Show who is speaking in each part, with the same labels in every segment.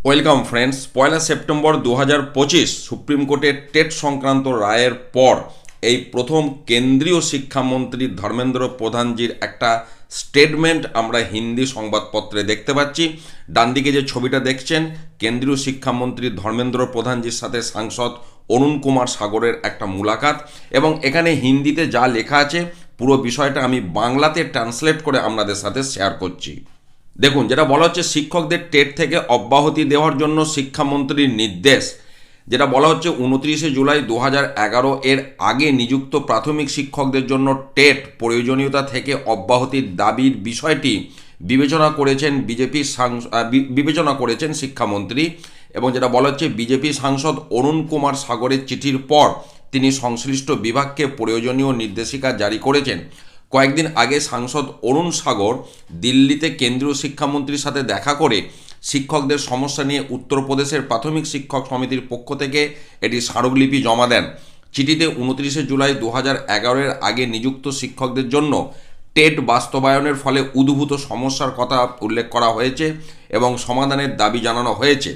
Speaker 1: Welcome friends. 1 September 2025 supreme কোর্টের TET সংক্রান্ত রায়ের পর এই প্রথম কেন্দ্রীয় শিক্ষামন্ত্রী ধর্মেন্দ্র প্রধানজির একটা স্টেটমেন্ট আমরা হিন্দি সংবাদপত্রে দেখতে পাচ্ছি। ডান দিকে যে ছবিটা দেখছেন, কেন্দ্রীয় শিক্ষামন্ত্রী ধর্মেন্দ্র প্রধানজির সাথে সাংসদ অরুণ কুমার সাগরের একটা মুলাকাত, এবং এখানে হিন্দিতে যা লেখা আছে পুরো বিষয়টা আমি বাংলাতে ট্রান্সলেট করে আপনাদের সাথে শেয়ার করছি। দেখুন, যেটা বলা হচ্ছে, শিক্ষকদের টেট থেকে অব্যাহতি দেওয়ার জন্য শিক্ষামন্ত্রীর নির্দেশ। যেটা বলা হচ্ছে 29 জুলাই 2011 এর আগে নিযুক্ত প্রাথমিক শিক্ষকদের জন্য টেট প্রয়োজনীয়তা থেকে অব্যাহতির দাবির বিষয়টি বিবেচনা করেছেন শিক্ষামন্ত্রী। এবং যেটা বলা হচ্ছে, বিজেপি সাংসদ অরুণ কুমার সাগরের চিঠির পর তিনি সংশ্লিষ্ট বিভাগকে প্রয়োজনীয় নির্দেশিকা জারি করেছেন। কয়েকদিন আগে সাংসদ অরুণ সাগর দিল্লিতে কেন্দ্রীয় শিক্ষামন্ত্রীর সাথে দেখা করে শিক্ষকদের সমস্যা নিয়ে উত্তরপ্রদেশের প্রাথমিক শিক্ষক সমিতির পক্ষ থেকে এটি স্মারকলিপি জমা দেন। চিঠিতে 29 জুলাই 2011 এর আগে নিযুক্ত শিক্ষকদের জন্য টেট বাস্তবায়নের ফলে উদ্ভূত সমস্যার কথা উল্লেখ করা হয়েছে এবং সমাধানের দাবি জানানো হয়েছে।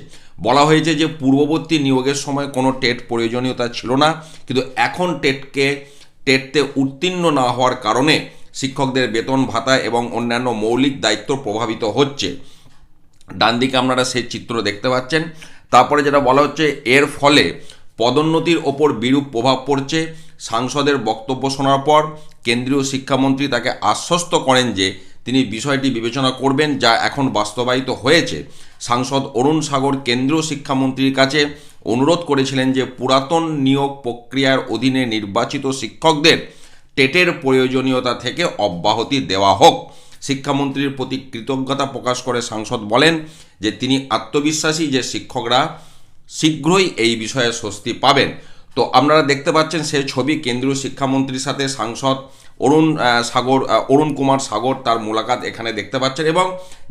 Speaker 1: বলা হয়েছে যে পূর্ববর্তী নিয়োগের সময় কোনো টেট প্রয়োজনীয়তা ছিল না, কিন্তু এখন টেটতে উত্তীর্ণ না হওয়ার কারণে শিক্ষকদের বেতন ভাতা এবং অন্যান্য মৌলিক দায়িত্ব প্রভাবিত হচ্ছে। ডান দিকে আপনারা সেই চিত্র দেখতে পাচ্ছেন। তারপরে যেটা বলা হচ্ছে, এর ফলে পদোন্নতির ওপর বিরূপ প্রভাব পড়ছে। সাংসদের বক্তব্য শোনার পর কেন্দ্রীয় শিক্ষামন্ত্রী তাকে আশ্বস্ত করেন যে তিনি বিষয়টি বিবেচনা করবেন, যা এখন বাস্তবায়িত হয়েছে। সাংসদ অরুণ সাগর কেন্দ্রীয় শিক্ষামন্ত্রীর কাছে অনুরোধ করেছিলেন যে পুরাতন নিয়োগ প্রক্রিয়ার অধীনে নির্বাচিত শিক্ষকদের টেটের প্রয়োজনীয়তা থেকে অব্যাহতি দেওয়া হোক। শিক্ষামন্ত্রীর প্রতি কৃতজ্ঞতা প্রকাশ করে সাংসদ বলেন যে তিনি আত্মবিশ্বাসী যে শিক্ষকরা শীঘ্রই এই বিষয়ে স্বস্তি পাবেন। তো আপনারা দেখতে পাচ্ছেন সেই ছবি, কেন্দ্রীয় শিক্ষামন্ত্রীর সাথে সাংসদ অরুণ কুমার সাগর তার মুলাকাত এখানে দেখতে পাচ্ছেন। এবং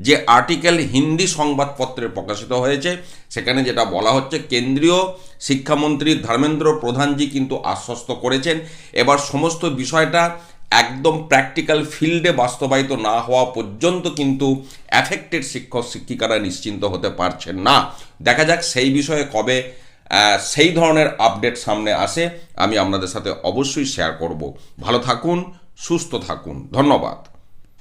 Speaker 1: যে আর্টিকেল হিন্দি সংবাদপত্রে প্রকাশিত হয়েছে সেখানে যেটা বলা হচ্ছে, কেন্দ্রীয় শিক্ষামন্ত্রী ধর্মেন্দ্র প্রধানজি কিন্তু আশ্বস্ত করেছেন এবার সমস্ত বিষয়টা একদম প্র্যাকটিক্যাল ফিল্ডে বাস্তবায়িত না হওয়া পর্যন্ত কিন্তু অ্যাফেক্টেড শিক্ষক শিক্ষিকারা নিশ্চিন্ত হতে পারছেন না। দেখা যাক সেই বিষয়ে কবে সেই ধরনের আপডেট সামনে আসে, আমি আপনাদের সাথে অবশ্যই শেয়ার করব। ভালো থাকুন, সুস্থ থাকুন, ধন্যবাদ।